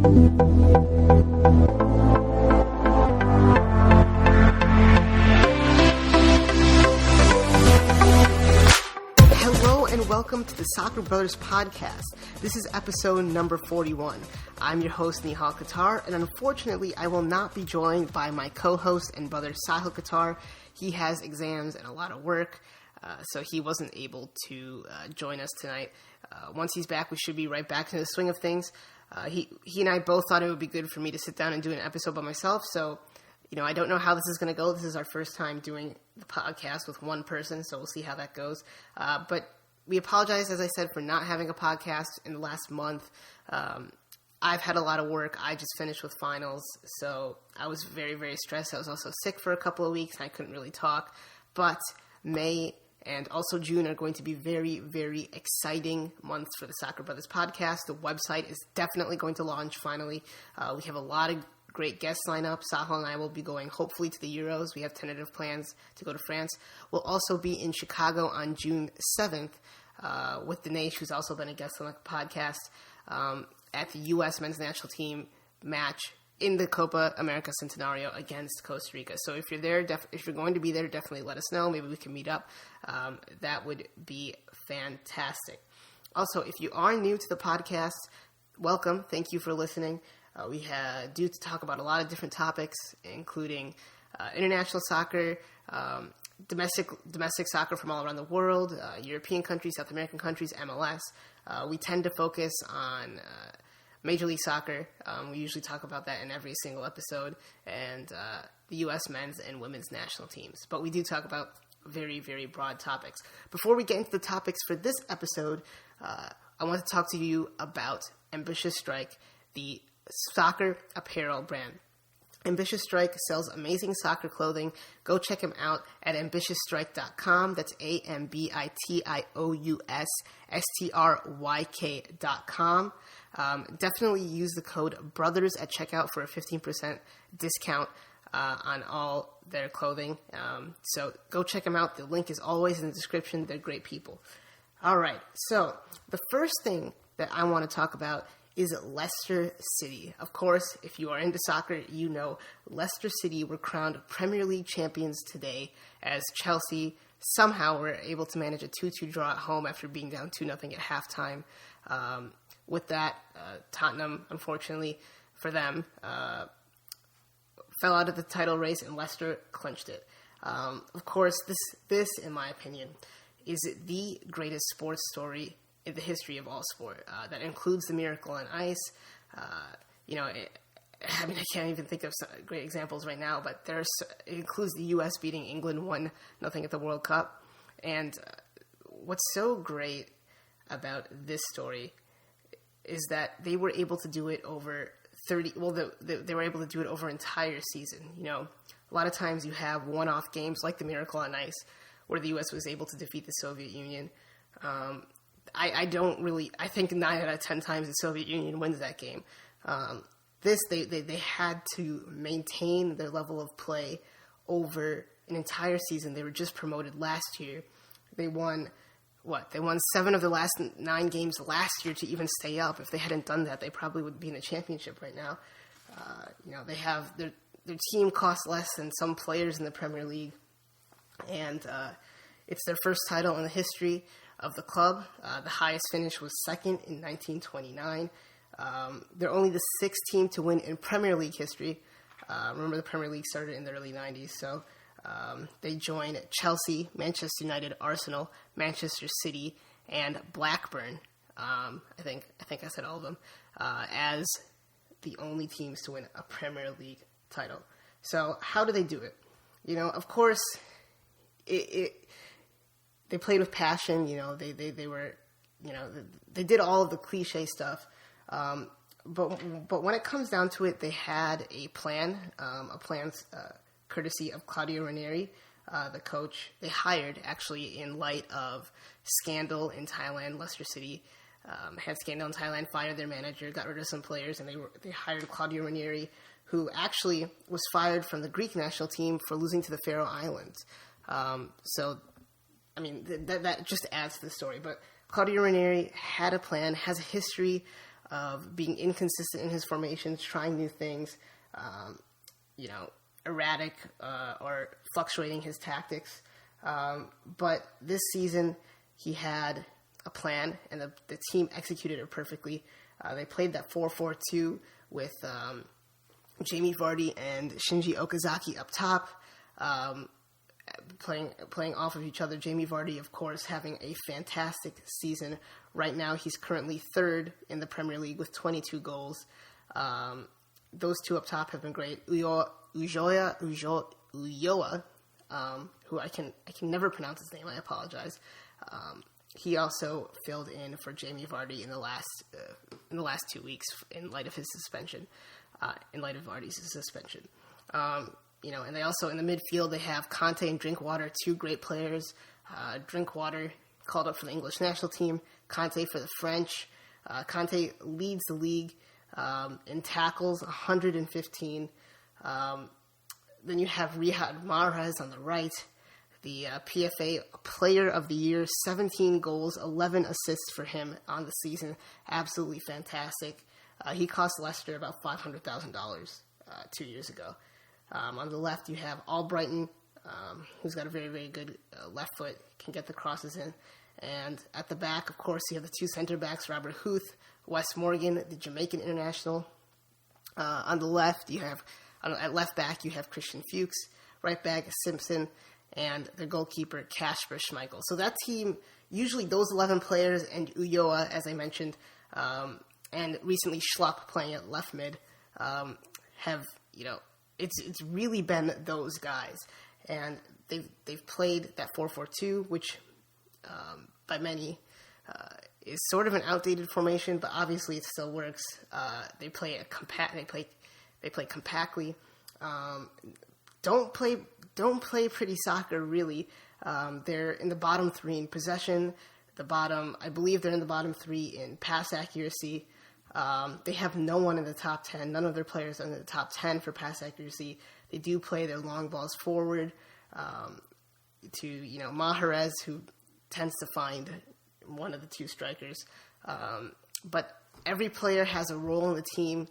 Hello and welcome to the Soccer Brothers Podcast. This is episode number 41. I'm your host, Nihal Qatar, and unfortunately, I will not be joined by my co-host and brother, Sahil Qatar. He has exams and a lot of work, so he wasn't able to join us tonight. Once he's back, we should be right back in the swing of things. He and I both thought it would be good for me to sit down and do an episode by myself, so I don't know how this is going to go. This is our first time doing the podcast with one person, so we'll see how that goes. But we apologize, as I said, for not having a podcast in the last month. I've had a lot of work. I just finished with finals, so I was very, very stressed. I was also sick for a couple of weeks, and I couldn't really talk. But May and also June are going to be very, very exciting months for the Soccer Brothers Podcast. The website is definitely going to launch finally. We have a lot of great guests lined up. Sahil and I will be going hopefully to the Euros. We have tentative plans to go to France. We'll also be in Chicago on June 7th with Dinesh, who's also been a guest on the podcast, at the U.S. men's national team match in the Copa America Centenario against Costa Rica. So if you're there, if you're going to be there, definitely let us know. Maybe we can meet up. That would be fantastic. Also, if you are new to the podcast, welcome. Thank you for listening. We do talk about a lot of different topics, including international soccer, domestic soccer from all around the world, European countries, South American countries, MLS. We tend to focus on Major League Soccer. We usually talk about that in every single episode, and the U.S. men's and women's national teams. But we do talk about very, very broad topics. Before we get into the topics for this episode, I want to talk to you about Ambitious Strike, the soccer apparel brand. Ambitious Strike sells amazing soccer clothing. Go check them out at ambitiousstrike.com. That's AMBITIOUSSTRYK.com. Definitely use the code BROTHERS at checkout for a 15% discount on all their clothing. So go check them out. The link is always in the description. They're great people. All right, so the first thing that I want to talk about is Leicester City. Of course, if you are into soccer, you know Leicester City were crowned Premier League champions today as Chelsea somehow were able to manage a 2-2 draw at home after being down 2-0 at halftime. With that, Tottenham, unfortunately for them, fell out of the title race and Leicester clinched it. Of course, this, in my opinion, is the greatest sports story in the history of all sport. That includes the Miracle on Ice. I can't even think of some great examples right now, but it includes the U.S. beating England 1-0 at the World Cup. And what's so great about this story is that they were able to do it over they were able to do it over an entire season. A lot of times you have one-off games like the Miracle on Ice where the U.S. was able to defeat the Soviet Union. I think 9 out of 10 times the Soviet Union wins that game. They had to maintain their level of play over an entire season. They were just promoted last year. They won 7 of the last 9 games last year to even stay up. If they hadn't done that, they probably would be in the championship right now. They have their team costs less than some players in the Premier League, and it's their first title in the history of the club. The highest finish was second in 1929. They're only the 6th team to win in Premier League history. Remember, the Premier League started in the early 90s, so they joined Chelsea, Manchester United, Arsenal, Manchester City, and Blackburn. I think I said all of them, as the only teams to win a Premier League title. So how do they do it? Of course, they played with passion. They were, they did all of the cliche stuff. But when it comes down to it, they had a plan courtesy of Claudio Ranieri, the coach they hired actually in light of scandal in Thailand. Leicester City had scandal in Thailand, fired their manager, got rid of some players, and they hired Claudio Ranieri, who actually was fired from the Greek national team for losing to the Faroe Islands. That just adds to the story. But Claudio Ranieri had a plan, has a history of being inconsistent in his formations, trying new things, erratic or fluctuating his tactics. But this season, he had a plan, and the team executed it perfectly. They played that 4-4-2 with Jamie Vardy and Shinji Okazaki up top, playing off of each other. Jamie Vardy, of course, having a fantastic season. Right now, he's currently third in the Premier League with 22 goals. Those two up top have been great. Ulloa, who I can never pronounce his name. I apologize. He also filled in for Jamie Vardy in the last 2 weeks in light of his suspension. In light of Vardy's suspension. And they also, in the midfield, they have Conte and Drinkwater, two great players. Drinkwater called up for the English national team, Conte for the French. Conte leads the league in tackles, 115. Then you have Riyad Mahrez on the right, the PFA Player of the Year, 17 goals, 11 assists for him on the season. Absolutely fantastic. He cost Leicester about $500,000 2 years ago. On the left, you have Albrighton, who's got a very, very good left foot, can get the crosses in. And at the back, of course, you have the two center backs, Robert Huth, Wes Morgan, the Jamaican international. On the left, at left back, you have Christian Fuchs. Right back, Simpson, and the goalkeeper, Kasper Schmeichel. So that team, usually those 11 players and Ulloa, as I mentioned, and recently Schlupp playing at left mid, it's really been those guys. And they've played that 4-4-2, which by many is sort of an outdated formation, but obviously it still works. They play compactly. Don't play pretty soccer, really. They're in the bottom three in possession. I believe they're in the bottom three in pass accuracy. They have no one in the top 10. None of their players are in the top 10 for pass accuracy. They do play their long balls forward to Mahrez, who tends to find one of the two strikers. But every player has a role in the team,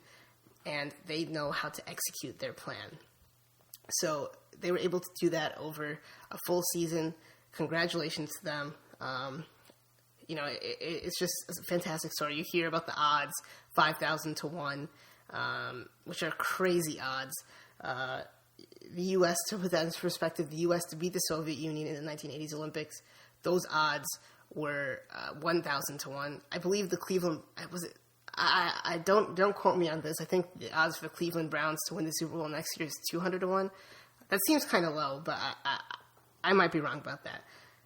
and they know how to execute their plan. So they were able to do that over a full season. Congratulations to them. It's just a fantastic story. You hear about the odds, 5,000 to 1, which are crazy odds. The U.S., to put that into perspective, the U.S. to beat the Soviet Union in the 1980s Olympics, those odds were 1,000 to 1. I believe the Cleveland, I don't quote me on this. I think the odds for the Cleveland Browns to win the Super Bowl next year is 200 to 1. That seems kind of low, but I might be wrong about that.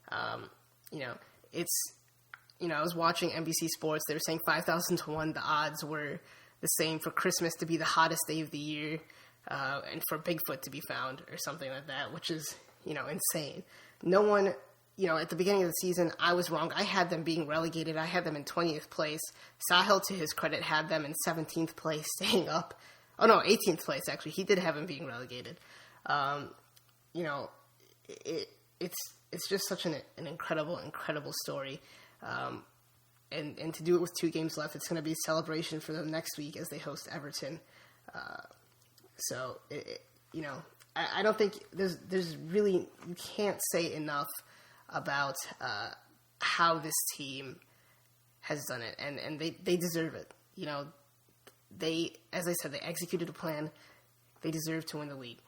I was watching NBC Sports. They were saying 5,000 to 1. The odds were the same for Christmas to be the hottest day of the year, and for Bigfoot to be found or something like that, which is, insane. No one, at the beginning of the season, I was wrong. I had them being relegated. I had them in 20th place. Sahil, to his credit, had them in 17th place, staying up. Oh, no, 18th place, actually. He did have them being relegated. It's just such an incredible story. And to do it with 2 games left, it's going to be a celebration for them next week as they host Everton. I don't think there's really, you can't say enough about how this team has done it, and they deserve it. They, as I said, they executed a plan. They deserve to win the league.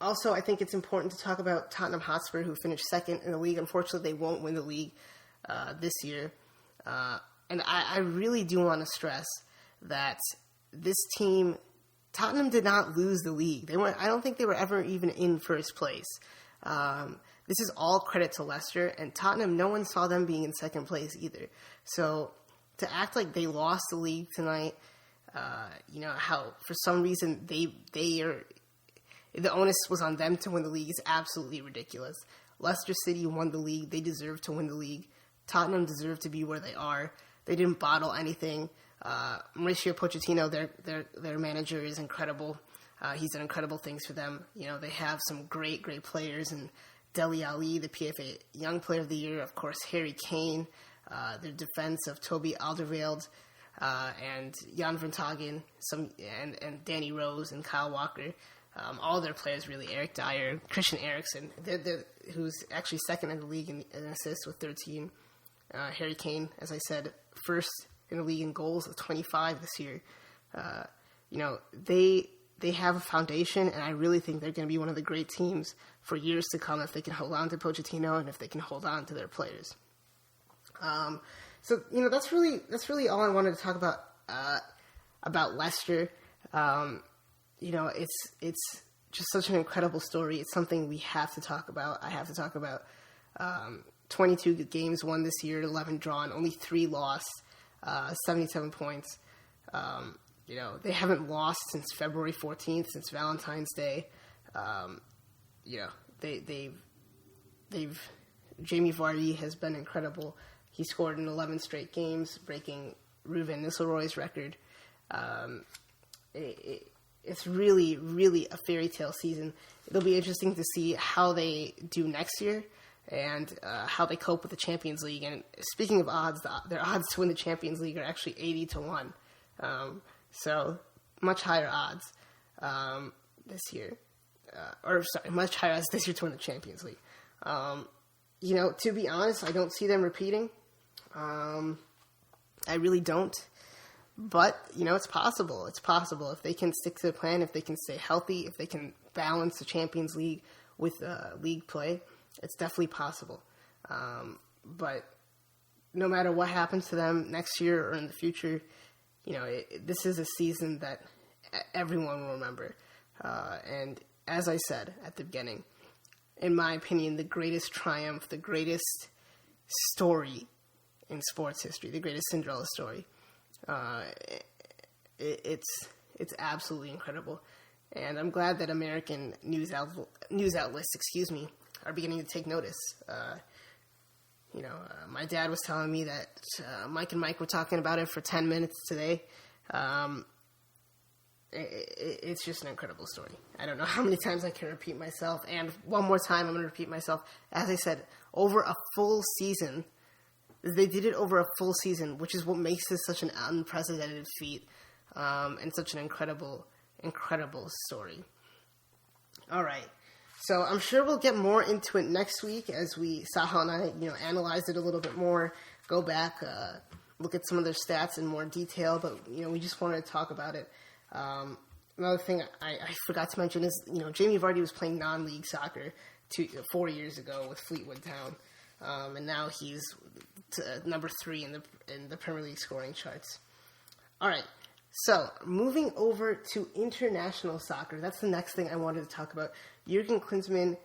Also, I think it's important to talk about Tottenham Hotspur, who finished second in the league. Unfortunately, they won't win the league this year. And I really do want to stress that this team, Tottenham did not lose the league. I don't think they were ever even in first place. This is all credit to Leicester, and Tottenham, no one saw them being in second place either. So to act like they lost the league tonight, how for some reason they are, the onus was on them to win the league, is absolutely ridiculous. Leicester City won the league. They deserve to win the league. Tottenham deserve to be where they are. They didn't bottle anything. Mauricio Pochettino, their manager, is incredible. He's done incredible things for them. They have some great players, and Dele Alli, the PFA Young Player of the Year, of course, Harry Kane, Their defense of Toby Alderweireld and Jan Vertonghen, and Danny Rose and Kyle Walker. All their players, really. Eric Dyer, Christian Eriksen, who's actually second in the league in assists with 13. Harry Kane, as I said, first in the league in goals with 25 this year. They have a foundation, and I really think they're going to be one of the great teams for years to come if they can hold on to Pochettino and if they can hold on to their players. That's really all I wanted to talk about Leicester. It's just such an incredible story. It's something we have to talk about. I have to talk about 22 games won this year, 11 drawn, only 3 lost, 77 points. They haven't lost since February 14th, since Valentine's Day. Jamie Vardy has been incredible. He scored in 11 straight games, breaking Ruven Nistelrooy's record. It's really, really a fairy tale season. It'll be interesting to see how they do next year and how they cope with the Champions League. And speaking of odds, their odds to win the Champions League are actually 80-1. So much higher odds this year. Much higher odds this year to win the Champions League. To be honest, I don't see them repeating. I really don't. But, it's possible. It's possible if they can stick to the plan, if they can stay healthy, if they can balance the Champions League with league play. It's definitely possible. But no matter what happens to them next year or in the future, this is a season that everyone will remember. And as I said at the beginning, in my opinion, the greatest triumph, the greatest story in sports history, the greatest Cinderella story. It's absolutely incredible. And I'm glad that American news outlets, are beginning to take notice. My dad was telling me that Mike and Mike were talking about it for 10 minutes today. It's just an incredible story. I don't know how many times I can repeat myself. And one more time, I'm going to repeat myself. As I said, over a full season, they did it over a full season, which is what makes this such an unprecedented feat and such an incredible story. All right. So I'm sure we'll get more into it next week as Sahil and I, analyze it a little bit more, go back, look at some of their stats in more detail. But, we just wanted to talk about it. Another thing I forgot to mention is, Jamie Vardy was playing non-league soccer 4 years ago with Fleetwood Town. And now he's number 3 in the Premier League scoring charts. All right. So, moving over to international soccer, that's the next thing I wanted to talk about. Jurgen Klinsmann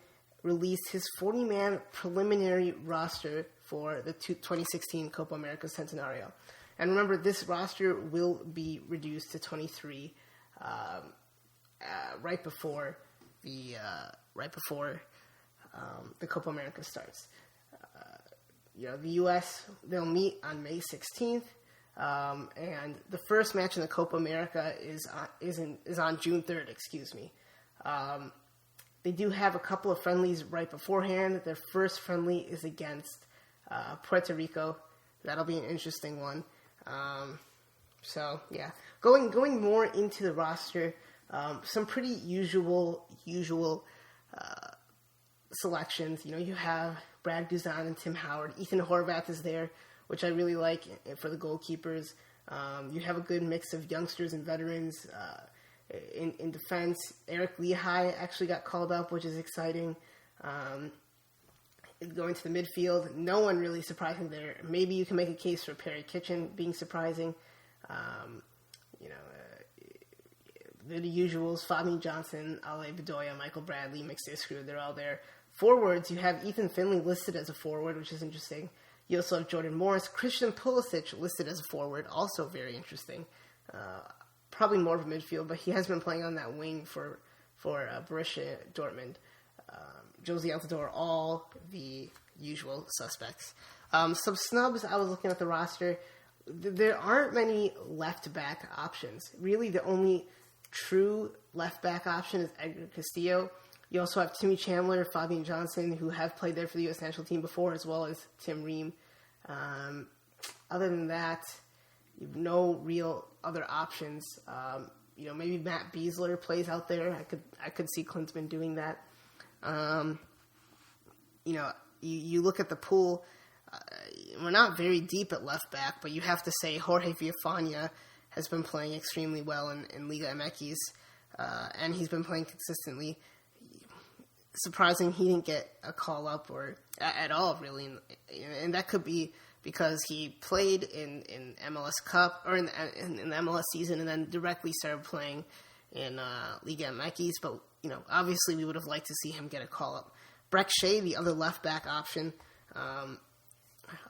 released his 40-man preliminary roster for the 2016 Copa America Centenario. And remember, this roster will be reduced to 23 right before the Copa America starts. The U.S., they'll meet on May 16th. And the first match in the Copa America is on June 3rd, They do have a couple of friendlies right beforehand. Their first friendly is against Puerto Rico. That'll be an interesting one. Going more into the roster, some pretty usual selections. You have Brad Guzan and Tim Howard. Ethan Horvath is there, which I really like for the goalkeepers. You have a good mix of youngsters and veterans in defense. Eric Lehigh actually got called up, which is exciting. Going to the midfield, no one really surprising there. Maybe you can make a case for Perry Kitchen being surprising. The usuals, Fabian Johnson, Ale Bedoya, Michael Bradley, Mixed-Iskru, they're all there. Forwards, you have Ethan Finley listed as a forward, which is interesting. You also have Jordan Morris, Christian Pulisic listed as a forward, also very interesting. Probably more of a midfield, but he has been playing on that wing for Borussia Dortmund. Josie Altidore, all the usual suspects. Some snubs, I was looking at the roster. There aren't many left-back options. Really, the only true left-back option is Edgar Castillo. You also have Timmy Chandler, Fabian Johnson, who have played there for the U.S. national team before, as well as Tim Ream. Other than that, you have no real other options. Maybe Matt Beasler plays out there. I could see Klinsmann doing that. You look at the pool. We're not very deep at left back, but you have to say Jorge Villafana has been playing extremely well in Liga MX, and he's been playing consistently. Surprising he didn't get a call up or at all, really, and that could be because he played in MLS Cup or in the MLS season, and then directly started playing in Liga MX. But obviously, we would have liked to see him get a call up. Breck Shea, the other left back option.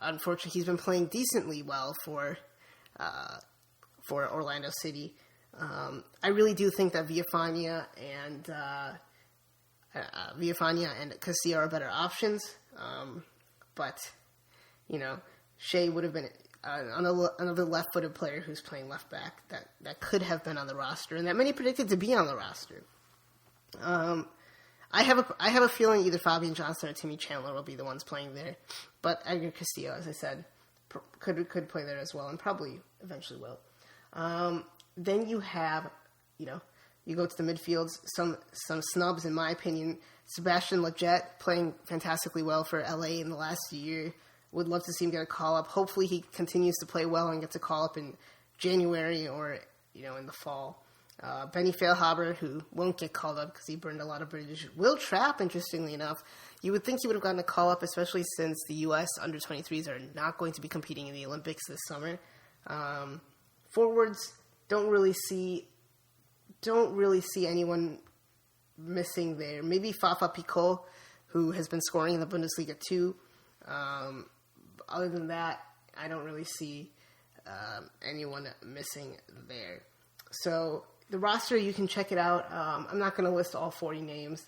Unfortunately, he's been playing decently well for Orlando City. I really do think that Villafana and Casilla are better options. But Shea would have been another left-footed player who's playing left back that could have been on the roster and that many predicted to be on the roster. I have a feeling either Fabian Johnson or Timmy Chandler will be the ones playing there, but Edgar Castillo, as I said, could play there as well, and probably eventually will. Then you have, you go to the midfields, some snubs in my opinion. Sebastian Lletget playing fantastically well for LA in the last year. Would love to see him get a call up. Hopefully he continues to play well and gets a call up in January or in the fall. Benny Feilhaber, who won't get called up because he burned a lot of British. Will Trapp, interestingly enough, you would think he would have gotten a call up, especially since the U.S. under-23s are not going to be competing in the Olympics this summer. Forwards, don't really see anyone missing there. Maybe Fafa Picot, who has been scoring in the Bundesliga too. Other than that, I don't really see anyone missing there. So the roster, you can check it out. I'm not going to list all 40 names.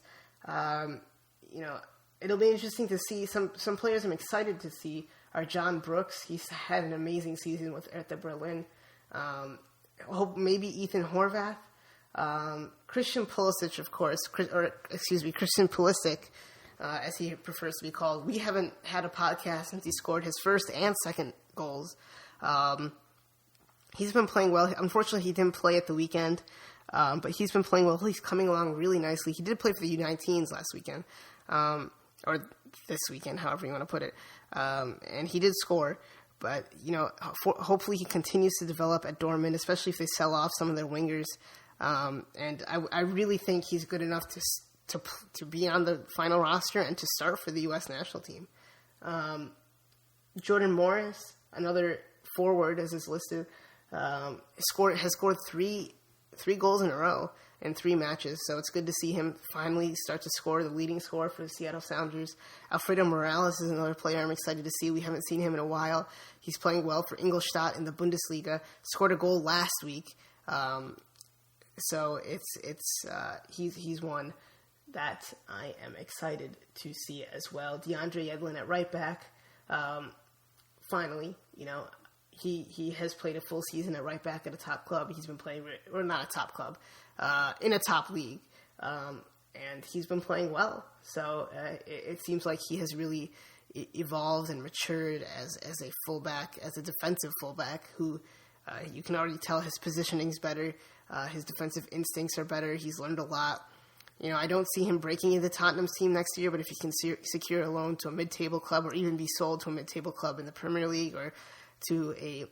It'll be interesting to see some players I'm excited to see are John Brooks. He's had an amazing season with Hertha Berlin. Hope maybe Ethan Horvath. Christian Pulisic, of course, Christian Pulisic, as he prefers to be called. We haven't had a podcast since he scored his first and second goals. He's been playing well. Unfortunately, he didn't play at the weekend, but he's been playing well. He's coming along really nicely. He did play for the U19s last weekend, or this weekend, however you want to put it, and he did score. But, hopefully he continues to develop at Dortmund, especially if they sell off some of their wingers. And I really think he's good enough to be on the final roster and to start for the U.S. national team. Jordan Morris, another forward as is listed, has scored three goals in a row in 3 matches. So it's good to see him finally start to score, the leading scorer for the Seattle Sounders. Alfredo Morales is another player I'm excited to see. We haven't seen him in a while. He's playing well for Ingolstadt in the Bundesliga. Scored a goal last week. So he's one that I am excited to see as well. DeAndre Yedlin at right back. Finally, he has played a full season at right back at a top club. He's been playing, or not a top club, in a top league, and he's been playing well. So it seems like he has really evolved and matured as a fullback, as a defensive fullback who you can already tell his positioning's better. His defensive instincts are better. He's learned a lot. I don't see him breaking into Tottenham's team next year, but if he can secure a loan to a mid-table club or even be sold to a mid-table club in the Premier League or to a,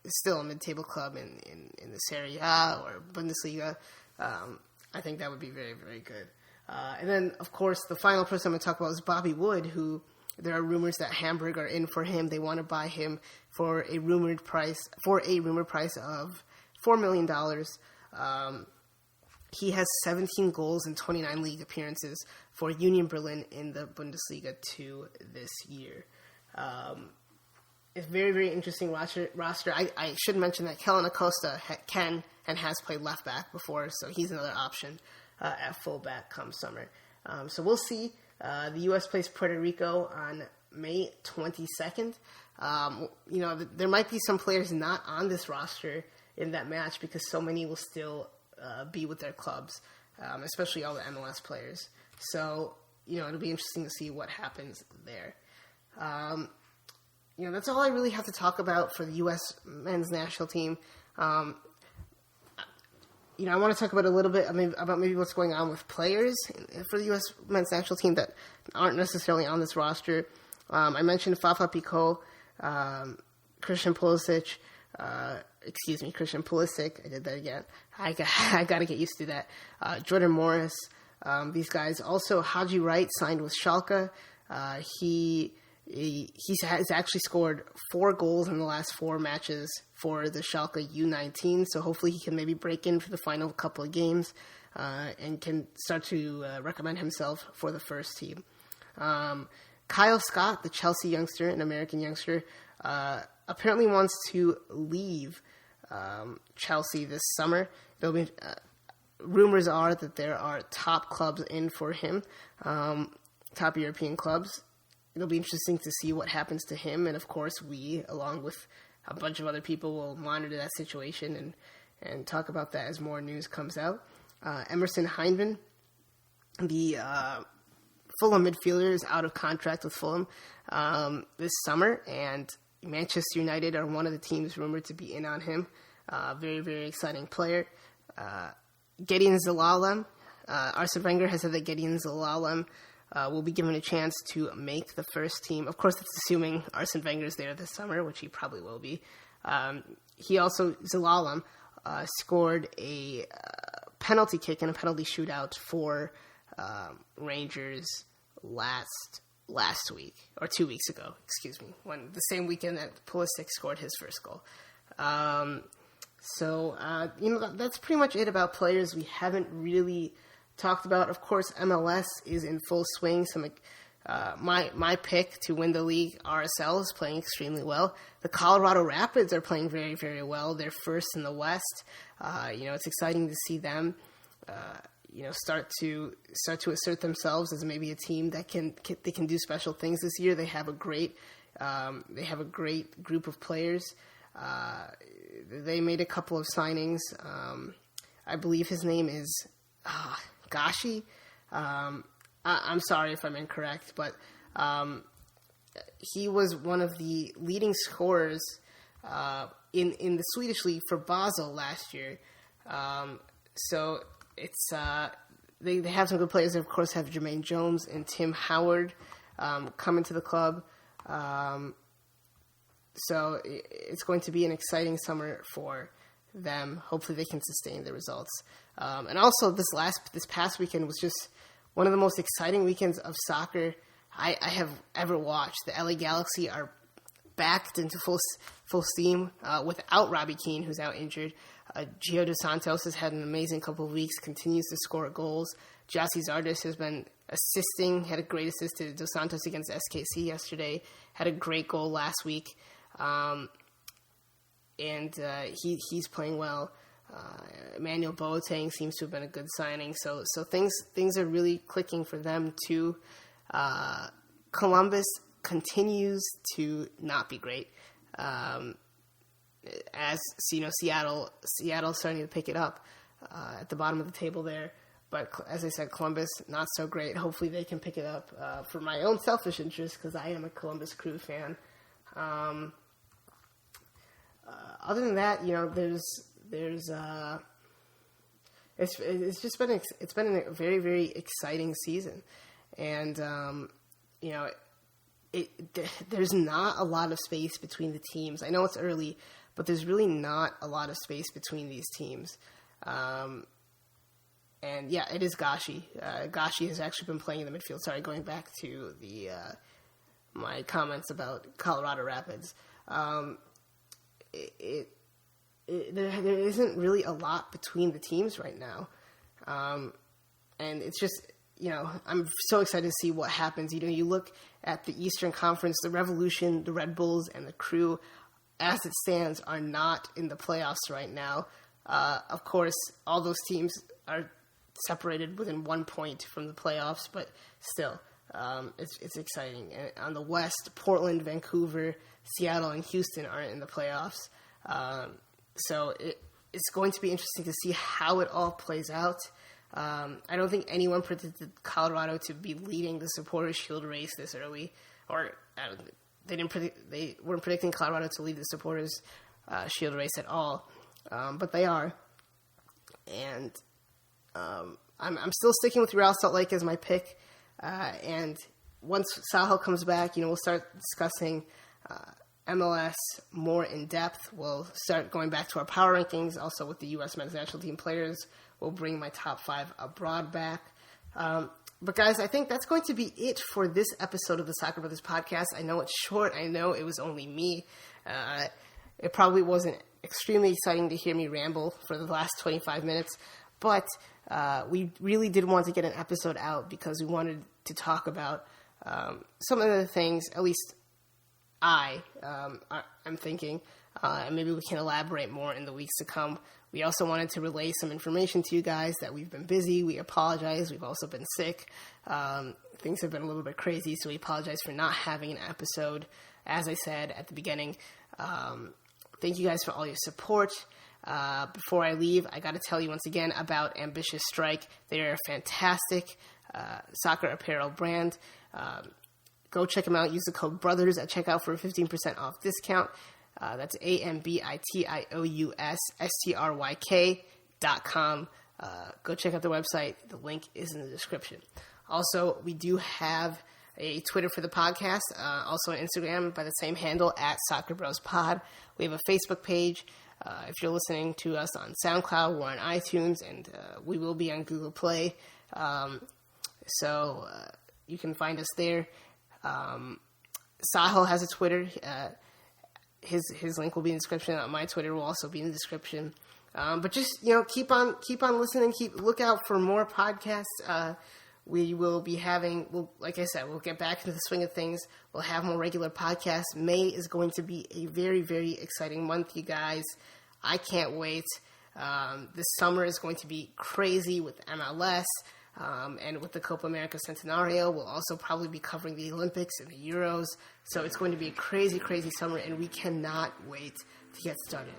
still a mid-table club in the Serie A or Bundesliga, I think that would be very, very good. And then, of course, the final person I'm going to talk about is Bobby Wood, who there are rumors that Hamburg are in for him. They want to buy him for a rumored price of $4 million. He has 17 goals and 29 league appearances for Union Berlin in the Bundesliga 2 this year. It's a very, very interesting roster. I should mention that Kellen Acosta can and has played left back before, so he's another option at fullback come summer. So we'll see. The U.S. plays Puerto Rico on May 22nd. There might be some players not on this roster in that match because so many will still be with their clubs, especially all the MLS players. So, it'll be interesting to see what happens there. That's all I really have to talk about for the U.S. men's national team. I want to talk about a little bit about maybe what's going on with players for the U.S. men's national team that aren't necessarily on this roster. I mentioned Fafa Picault, Christian Pulisic. Christian Pulisic. I did that again. I got to get used to that. Jordan Morris. These guys. Also, Haji Wright signed with Schalke. He's actually scored 4 goals in the last 4 matches for the Schalke U19, so hopefully he can maybe break in for the final couple of games and can start to recommend himself for the first team. Kyle Scott, the Chelsea youngster, an American youngster, apparently wants to leave Chelsea this summer. Rumors are that there are top clubs in for him, top European clubs. It'll be interesting to see what happens to him, and of course we, along with a bunch of other people, will monitor that situation and talk about that as more news comes out. Emerson Hyndman, the Fulham midfielder, is out of contract with Fulham this summer, and Manchester United are one of the teams rumored to be in on him. Very, very exciting player. Gideon Zelalem, Arsene Wenger has said that Gideon Zelalem will be given a chance to make the first team. Of course, that's assuming Arsene Wenger's there this summer, which he probably will be. Zelalem scored a penalty kick in a penalty shootout for Rangers last week, or 2 weeks ago, when the same weekend that Pulisic scored his first goal. That's pretty much it about players we haven't really talked about. Of course, MLS is in full swing. My pick to win the league, RSL, is playing extremely well. The Colorado Rapids are playing very, very well. They're first in the West. It's exciting to see them, start to assert themselves as maybe a team that can do special things this year. They have a great group of players. They made a couple of signings. I believe his name is Gashi. I'm sorry if I'm incorrect, but he was one of the leading scorers in the Swedish league for Basel last year. So it's they have some good players. They of course have Jermaine Jones and Tim Howard coming to the club. So it's going to be an exciting summer for them. Hopefully they can sustain the results. And also this past weekend was just one of the most exciting weekends of soccer I have ever watched. The LA Galaxy are backed into full steam without Robbie Keane, who's out injured. Gio Dos Santos has had an amazing couple of weeks, continues to score goals. Gyasi Zardes has been assisting, had a great assist to Dos Santos against SKC yesterday, had a great goal last week. He's playing well. Emmanuel Boateng seems to have been a good signing. So things are really clicking for them too. Columbus continues to not be great. As Seattle starting to pick it up at the bottom of the table there. But as I said, Columbus not so great. Hopefully they can pick it up for my own selfish interest, because I am a Columbus Crew fan. Other than that, it's been a very, very exciting season, and there's not a lot of space between the teams. I know it's early, but there's really not a lot of space between these teams. And yeah, it is Gashi. Gashi has actually been playing in the midfield. Sorry, going back to my comments about Colorado Rapids. There isn't really a lot between the teams right now. And it's just, I'm so excited to see what happens. You look at the Eastern Conference, the Revolution, the Red Bulls, and the Crew, as it stands, are not in the playoffs right now. Of course, all those teams are separated within 1 point from the playoffs, but still, it's exciting. And on the West, Portland, Vancouver, Seattle, and Houston aren't in the playoffs. So it's going to be interesting to see how it all plays out. I don't think anyone predicted Colorado to be leading the Supporters' Shield race this early. they weren't predicting Colorado to lead the Supporters Shield race at all, but they are. And I'm still sticking with Real Salt Lake as my pick. And once Sahil comes back, we'll start discussing MLS more in depth. We'll start going back to our power rankings. Also with the U.S. men's national team players, we'll bring my top 5 abroad back. But guys, I think that's going to be it for this episode of the Soccer Brothers podcast. I know it's short. I know it was only me. It probably wasn't extremely exciting to hear me ramble for the last 25 minutes, but we really did want to get an episode out because we wanted to talk about some of the things, at least I'm thinking, and maybe we can elaborate more in the weeks to come. We also wanted to relay some information to you guys that we've been busy. We apologize. We've also been sick. Things have been a little bit crazy, so we apologize for not having an episode. As I said at the beginning, thank you guys for all your support. Before I leave, I got to tell you once again about Ambitious Strike. They are a fantastic soccer apparel brand. Go check them out. Use the code BROTHERS at checkout for a 15% off discount. That's AMBITIOUSSTRYK.com. Go check out their website. The link is in the description. Also, we do have a Twitter for the podcast, also on Instagram by the same handle at SoccerBrothersPod. We have a Facebook page. If you're listening to us on SoundCloud, we're on iTunes, and we will be on Google Play. So you can find us there. Sahil has a Twitter. His link will be in the description. My Twitter will also be in the description. But just keep on listening. Look out for more podcasts. We will be having, like I said, we'll get back into the swing of things. We'll have more regular podcasts. May is going to be a very, very exciting month, you guys. I can't wait. This summer is going to be crazy with MLS and with the Copa America Centenario. We'll also probably be covering the Olympics and the Euros. So it's going to be a crazy, crazy summer, and we cannot wait to get started.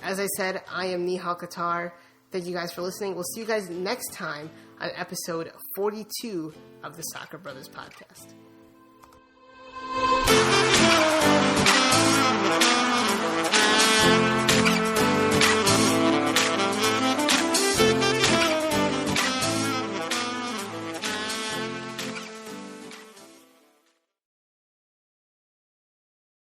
As I said, I am Nihal Qatar. Thank you guys for listening. We'll see you guys next time on episode 42 of the Soccer Brothers Podcast.